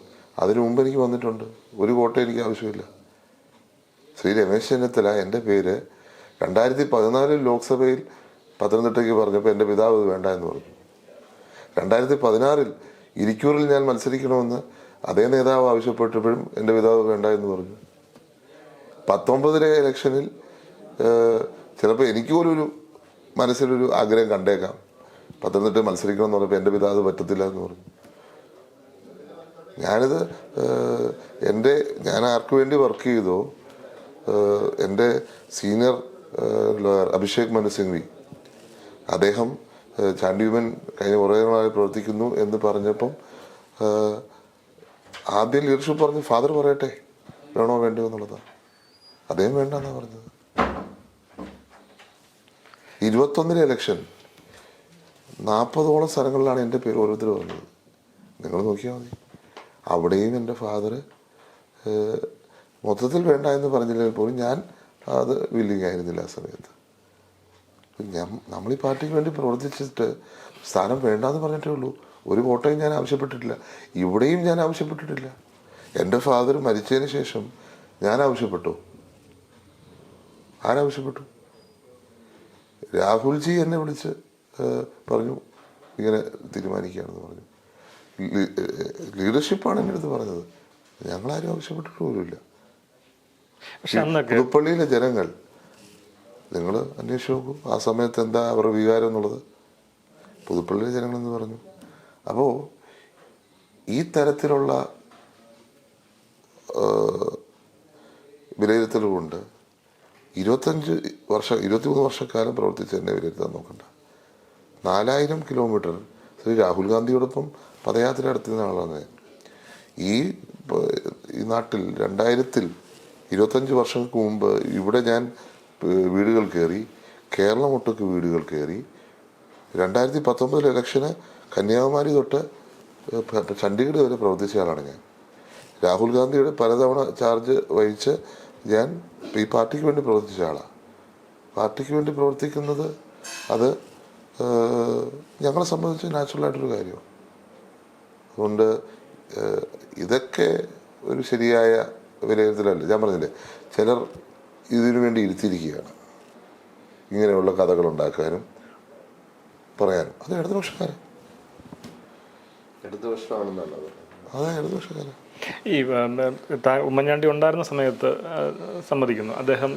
അതിനു മുമ്പ് എനിക്ക് വന്നിട്ടുണ്ട്. ഒരു കോട്ട എനിക്ക് ആവശ്യമില്ല. ശ്രീ രമേശ് ചെന്നിത്തല എൻ്റെ പേര് 2014 ലോക്സഭയിൽ പത്തനംതിട്ടയ്ക്ക് പറഞ്ഞപ്പോൾ എൻ്റെ പിതാവ് ഇത് വേണ്ട എന്ന് പറഞ്ഞു. 2016 ഇരിക്കൂറിൽ ഞാൻ മത്സരിക്കണമെന്ന് അതേ നേതാവ് ആവശ്യപ്പെട്ടപ്പോഴും എൻ്റെ പിതാവ് വേണ്ട എന്ന് പറഞ്ഞു. 19 ഇലക്ഷനിൽ ചിലപ്പോൾ എനിക്ക് പോലും ഒരു മനസ്സിലൊരു ആഗ്രഹം കണ്ടേക്കാം, പത്തനംതിട്ട മത്സരിക്കണം എന്ന് പറഞ്ഞപ്പോൾ എൻ്റെ പിതാവ് പറ്റത്തില്ല എന്ന് പറഞ്ഞു. ഞാൻ ആർക്ക് വേണ്ടി വർക്ക് ചെയ്തോ, എൻ്റെ സീനിയർ ലോയർ അഭിഷേക് മനു സിംഗ്വി, അദ്ദേഹം ചാണ്ടിയുമൻ കഴിഞ്ഞ കുറേ നാളായി പ്രവർത്തിക്കുന്നു എന്ന് പറഞ്ഞപ്പം ആദ്യം ലീഡർഷിപ്പ് പറഞ്ഞു ഫാദർ പറയട്ടെ വേണോ വേണ്ടോ എന്നുള്ളതാണ്. അദ്ദേഹം വേണ്ടെന്നാണ് പറഞ്ഞത്. 21 ഇലക്ഷൻ 40ഓളം സ്ഥലങ്ങളിലാണ് എൻ്റെ പേര് ഓരോരുത്തർ പറഞ്ഞത്. നിങ്ങൾ നോക്കിയാൽ മതി. അവിടെയും എൻ്റെ ഫാദർ മൊത്തത്തിൽ വേണ്ട എന്ന് പറഞ്ഞില്ലെങ്കിൽ പോലും ഞാൻ അത് വില്ലിങ് ആയിരുന്നില്ല ആ സമയത്ത്. നമ്മൾ ഈ പാർട്ടിക്ക് വേണ്ടി പ്രവർത്തിച്ചിട്ട് സ്ഥാനം വേണ്ടാന്ന് പറഞ്ഞിട്ടേ ഉള്ളൂ. ഒരു വോട്ടേയും ഞാൻ ആവശ്യപ്പെട്ടിട്ടില്ല, ഇവിടെയും ഞാൻ ആവശ്യപ്പെട്ടിട്ടില്ല. എൻ്റെ ഫാദർ മരിച്ചതിന് ശേഷം ഞാൻ ആവശ്യപ്പെട്ടു. ആരാവശ്യപ്പെട്ടു? രാഹുൽജി എന്നെ വിളിച്ച് പറഞ്ഞു ഇങ്ങനെ തീരുമാനിക്കുകയാണെന്ന് പറഞ്ഞു. ലീഡർഷിപ്പാണ് എൻ്റെ അടുത്ത് പറഞ്ഞത്. ഞങ്ങളാരും ആവശ്യപ്പെട്ടിട്ട് പോലുമില്ല. പുതുപ്പള്ളിയിലെ ജനങ്ങൾ നിങ്ങൾ അന്വേഷിച്ച് നോക്കൂ ആ സമയത്ത് എന്താ അവരുടെ വികാരം എന്നുള്ളത്. പുതുപ്പള്ളിയിലെ ജനങ്ങളെന്ന് പറഞ്ഞു. അപ്പോൾ ഈ തരത്തിലുള്ള വിലയിരുത്തലുകൊണ്ട് 23 വർഷക്കാലം പ്രവർത്തിച്ച് എന്നെ വിലയിരുത്താൻ നോക്കണ്ട. 4000 കിലോമീറ്റർ ശ്രീ രാഹുൽ ഗാന്ധിയോടൊപ്പം പദയാത്ര നടത്തുന്ന ആളാണ്. ഈ നാട്ടിൽ 2000-ൽ 25 വർഷങ്ങൾക്ക് മുമ്പ് ഇവിടെ ഞാൻ വീടുകൾ കയറി, കേരളം ഒട്ടൊക്കെ വീടുകൾ കയറി. 2019 ഇലക്ഷന് കന്യാകുമാരി തൊട്ട് ചണ്ഡീഗഡ് വരെ പ്രവർത്തിച്ച ആളാണ് ഞാൻ. രാഹുൽ ഗാന്ധിയുടെ പലതവണ ചാർജ് വഹിച്ച് ഞാൻ ഈ പാർട്ടിക്ക് വേണ്ടി പ്രവർത്തിച്ച ആളാണ്. പാർട്ടിക്ക് വേണ്ടി പ്രവർത്തിക്കുന്നത് അത് ഞങ്ങളെ സംബന്ധിച്ച് നാച്ചുറലായിട്ടൊരു കാര്യമാണ്. അതുകൊണ്ട് ഇതൊക്കെ ഒരു ശരിയായ വിലയിരുത്തലല്ല. ഞാൻ പറഞ്ഞില്ലേ, ചിലർ ഇതിനു വേണ്ടി ഇരുത്തിയിരിക്കുകയാണ് ഇങ്ങനെയുള്ള കഥകൾ ഉണ്ടാക്കാനും പറയാനും. അത് ഇടതുപക്ഷക്കാരൻ, ഇടതുപക്ഷമാണെന്നാണ്. അതെ, ഇടതുപക്ഷക്കാരൻ. ഈ ഉമ്മൻചാണ്ടി ഉണ്ടായിരുന്ന സമയത്ത് സമ്മതിക്കുന്നു, അദ്ദേഹം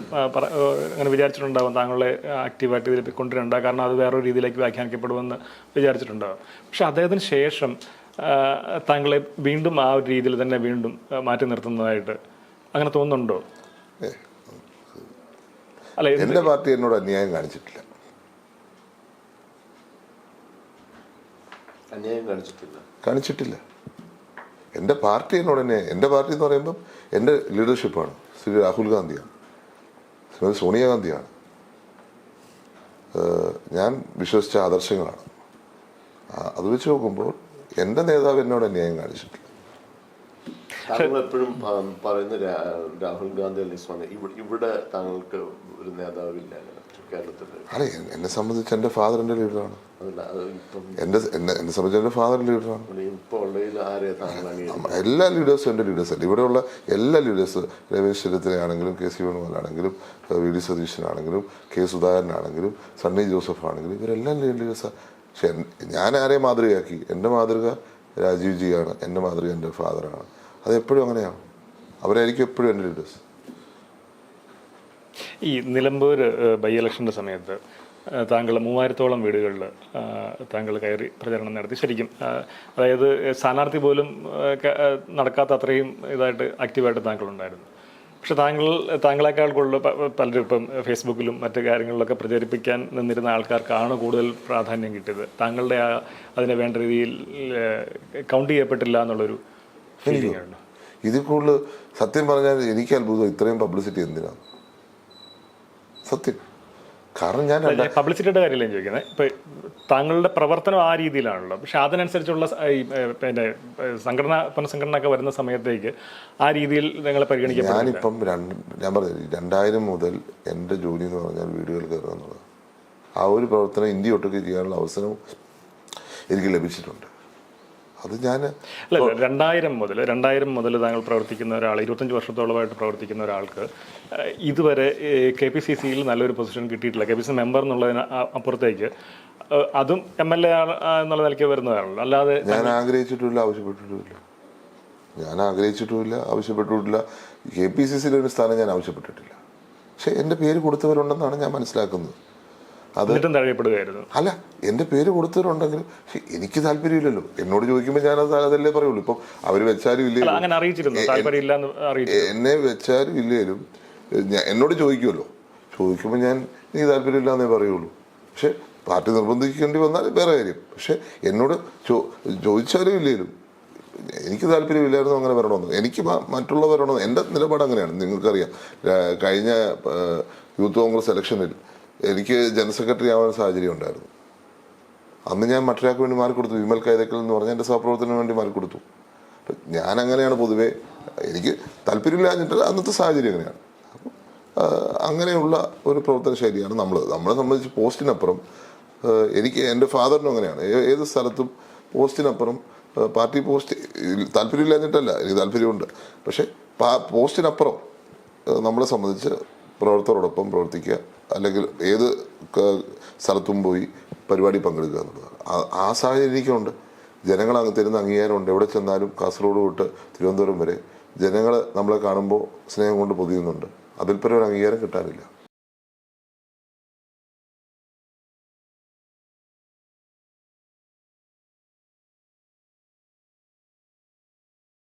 അങ്ങനെ വിചാരിച്ചിട്ടുണ്ടാകും താങ്കളെ ആക്റ്റീവായിട്ട് ഇതിൽ കൊണ്ടുവരണ്ട, കാരണം അത് വേറൊരു രീതിയിലേക്ക് വ്യാഖ്യാനിക്കപ്പെടുമെന്ന് വിചാരിച്ചിട്ടുണ്ടാകും. പക്ഷെ അദ്ദേഹത്തിന് ശേഷം താങ്കളെ വീണ്ടും ആ ഒരു രീതിയിൽ തന്നെ വീണ്ടും മാറ്റി നിർത്തുന്നതായിട്ട് അങ്ങനെ തോന്നുന്നുണ്ടോ? അല്ല, എൻ്റെ പാർട്ടി എന്നോട് അന്യായം കാണിച്ചിട്ടില്ല. കാണിച്ചിട്ടില്ല. എൻ്റെ പാർട്ടി എന്നോട് തന്നെ, എൻ്റെ പാർട്ടി എന്ന് പറയുമ്പം എൻ്റെ ലീഡർഷിപ്പാണ്. ശ്രീ രാഹുൽ ഗാന്ധിയാണ്, ശ്രീമതി സോണിയാഗാന്ധിയാണ്, ഞാൻ വിശ്വസിച്ച ആദർശങ്ങളാണ്. അത് വെച്ച് നോക്കുമ്പോൾ എൻ്റെ നേതാവ് എന്നോട് അന്യായം കാണിച്ചിട്ടില്ല. താങ്കൾ എപ്പോഴും പറയുന്ന രാഹുൽ ഗാന്ധി ഇവിടെ താങ്കൾക്ക് ഒരു നേതാവില്ല കേരളത്തിൽ. അതെ, എന്നെ സംബന്ധിച്ച് എൻ്റെ ഫാദർ എൻ്റെ ലീഡറാണ്. എന്നെ സംബന്ധിച്ച് എൻ്റെ ഫാദർ ലീഡറാണ്. എല്ലാ ലീഡേഴ്സും എൻ്റെ ലീഡേഴ്സല്ല. ഇവിടെയുള്ള എല്ലാ ലീഡേഴ്സ്, രമേശ് ചെന്നിത്തലയാണെങ്കിലും കെ സി വേണുഗോപാലാണെങ്കിലും വി ഡി സതീശനാണെങ്കിലും കെ സുധാകരനാണെങ്കിലും സണ്ണി ജോസഫ് ആണെങ്കിലും ഇവരെല്ലാം ലീഡേഴ്സാണ്. പക്ഷെ ഞാൻ ആരെ മാതൃകയാക്കി? എൻ്റെ മാതൃക രാജീവ് ജിയാണ്, എൻ്റെ മാതൃക എൻ്റെ ഫാദറാണ്. അതെപ്പോഴും അങ്ങനെയാണ്. അവരായിരിക്കും എപ്പോഴും എൻ്റെ ലീഡേഴ്സ്. ഈ നിലമ്പൂർ ബൈ ഇലക്ഷൻ്റെ സമയത്ത് താങ്കൾ 3000-ഓളം വീടുകളിൽ താങ്കൾ കയറി പ്രചരണം നടത്തി. ശരിക്കും അതായത് സ്ഥാനാർത്ഥി പോലും നടക്കാത്ത അത്രയും ഇതായിട്ട് ആക്റ്റീവായിട്ട് താങ്കളുണ്ടായിരുന്നു. പക്ഷെ താങ്കളെക്കാൾ കൂടുതൽ പലരും ഇപ്പം ഫേസ്ബുക്കിലും മറ്റു കാര്യങ്ങളിലൊക്കെ പ്രചരിപ്പിക്കാൻ നിന്നിരുന്ന ആൾക്കാർക്കാണ് കൂടുതൽ പ്രാധാന്യം കിട്ടിയത്. താങ്കളുടെ അതിനെ വേണ്ട രീതിയിൽ കൗണ്ട് ചെയ്യപ്പെട്ടില്ല എന്നുള്ളൊരു ഫീലിംഗ് ആണ്. ഇതിൽ കൂടുതൽ സത്യം പറഞ്ഞാൽ എനിക്ക് അത്ഭുതം, ഇത്രയും പബ്ലിസിറ്റി എന്തിനാണ്? സത്യം. കാരണം ഞാൻ പബ്ലിസിറ്റിയുടെ കാര്യമല്ല ഞാൻ ചോദിക്കുന്നത്. ഇപ്പം താങ്കളുടെ പ്രവർത്തനം ആ രീതിയിലാണല്ലോ. പക്ഷെ അതിനനുസരിച്ചുള്ള പിന്നെ പുനഃസംഘടന ഒക്കെ വരുന്ന സമയത്തേക്ക് ആ രീതിയിൽ നിങ്ങളെ പരിഗണിക്കാൻ ഞാനിപ്പം ഞാൻ പറഞ്ഞു 2000 മുതൽ എൻ്റെ ജോലി എന്ന് പറഞ്ഞാൽ വീടുകൾ കയറുക എന്നുള്ളത്. ആ ഒരു പ്രവർത്തനം ഇന്ത്യ ഒട്ടൊക്കെ ചെയ്യാനുള്ള അവസരവും എനിക്ക് ലഭിച്ചിട്ടുണ്ട്. അത് ഞാൻ 2000 മുതൽ താങ്കൾ പ്രവർത്തിക്കുന്ന ഒരാൾ, 25 വർഷത്തോളമായിട്ട് പ്രവർത്തിക്കുന്ന ഒരാൾക്ക് ഇതുവരെ KPCCയിൽ നല്ലൊരു പൊസിഷൻ കിട്ടിയിട്ടില്ല. KPCC മെമ്പർ എന്നുള്ളതിന് അപ്പുറത്തേക്ക് അതും MLA എന്നുള്ള നിലയ്ക്ക് വരുന്നതാണല്ലോ. അല്ലാതെ ഞാൻ ആഗ്രഹിച്ചിട്ടില്ല, ആവശ്യപ്പെട്ടിട്ടില്ല. KPCCയിൽ ഒരു സ്ഥാനം ഞാൻ ആവശ്യപ്പെട്ടിട്ടില്ല. പക്ഷെ എൻ്റെ പേര് കൊടുത്തവരുണ്ടെന്നാണ് ഞാൻ മനസ്സിലാക്കുന്നത്. എന്നിട്ടും തഴയപ്പെടുകയായിരുന്നു. അല്ല, എൻ്റെ പേര് കൊടുത്തവരുണ്ടെങ്കിൽ എനിക്ക് താല്പര്യമില്ലല്ലോ. എന്നോട് ചോദിക്കുമ്പോൾ ഞാൻ അതല്ലേ പറയുള്ളൂ. ഇപ്പം അവർ വെച്ചാലും ഇല്ലെങ്കിലും, എന്നെ വെച്ചാലും ഇല്ലേലും എന്നോട് ചോദിക്കുമല്ലോ. ചോദിക്കുമ്പോൾ ഞാൻ എനിക്ക് താല്പര്യമില്ല എന്നേ പറയുള്ളൂ. പക്ഷെ പാർട്ടി നിർബന്ധിക്കേണ്ടി വന്നാൽ വേറെ കാര്യം. പക്ഷെ എന്നോട് ചോദിച്ചാലും ഇല്ലേലും എനിക്ക് താല്പര്യമില്ലായിരുന്നു അങ്ങനെ വരണമെന്ന്. എനിക്ക് മറ്റുള്ളവരണമെന്ന് എൻ്റെ നിലപാട് അങ്ങനെയാണ്. നിങ്ങൾക്കറിയാം, കഴിഞ്ഞ യൂത്ത് കോൺഗ്രസ് ഇലക്ഷനിൽ എനിക്ക് ജനറൽ സെക്രട്ടറി ആവാൻ സാഹചര്യം ഉണ്ടായിരുന്നു. അന്ന് ഞാൻ മറ്റൊരാൾക്ക് വേണ്ടി മാറിക്കൊടുത്തു. വിമൽ കൈതക്കൽ എന്ന് പറഞ്ഞ എൻ്റെ സഹപ്രവർത്തനത്തിന് വേണ്ടി മാറിക്കൊടുത്തു. ഞാൻ അങ്ങനെയാണ് പൊതുവെ. എനിക്ക് താല്പര്യമില്ലാഞ്ഞിട്ട് അന്നത്തെ സാഹചര്യം അങ്ങനെയാണ്. അപ്പം അങ്ങനെയുള്ള ഒരു പ്രവർത്തന ശൈലിയാണ് നമ്മളെ സംബന്ധിച്ച്. പോസ്റ്റിനപ്പുറം എനിക്ക് എൻ്റെ ഫാദറിനും അങ്ങനെയാണ്. ഏത് സ്ഥലത്തും പോസ്റ്റിനപ്പുറം പാർട്ടി പോസ്റ്റ് താല്പര്യമില്ലാഞ്ഞിട്ടല്ല, എനിക്ക് താല്പര്യമുണ്ട്. പക്ഷേ പോസ്റ്റിനപ്പുറം നമ്മളെ സംബന്ധിച്ച് പ്രവർത്തകരോടൊപ്പം പ്രവർത്തിക്കുക, അല്ലെങ്കിൽ ഏത് സ്ഥലത്തും പോയി പരിപാടി പങ്കെടുക്കുക എന്നുള്ളതാണ്. ആ സാഹചര്യം എനിക്കുണ്ട്. ജനങ്ങൾ തരുന്ന അംഗീകാരമുണ്ട്. എവിടെ ചെന്നാലും കാസർഗോഡ് തൊട്ട് തിരുവനന്തപുരം വരെ ജനങ്ങൾ നമ്മളെ കാണുമ്പോൾ സ്നേഹം കൊണ്ട് പൊതിയുന്നുണ്ട്. അതിൽ പരം ഒരു അംഗീകാരം കിട്ടാനില്ല.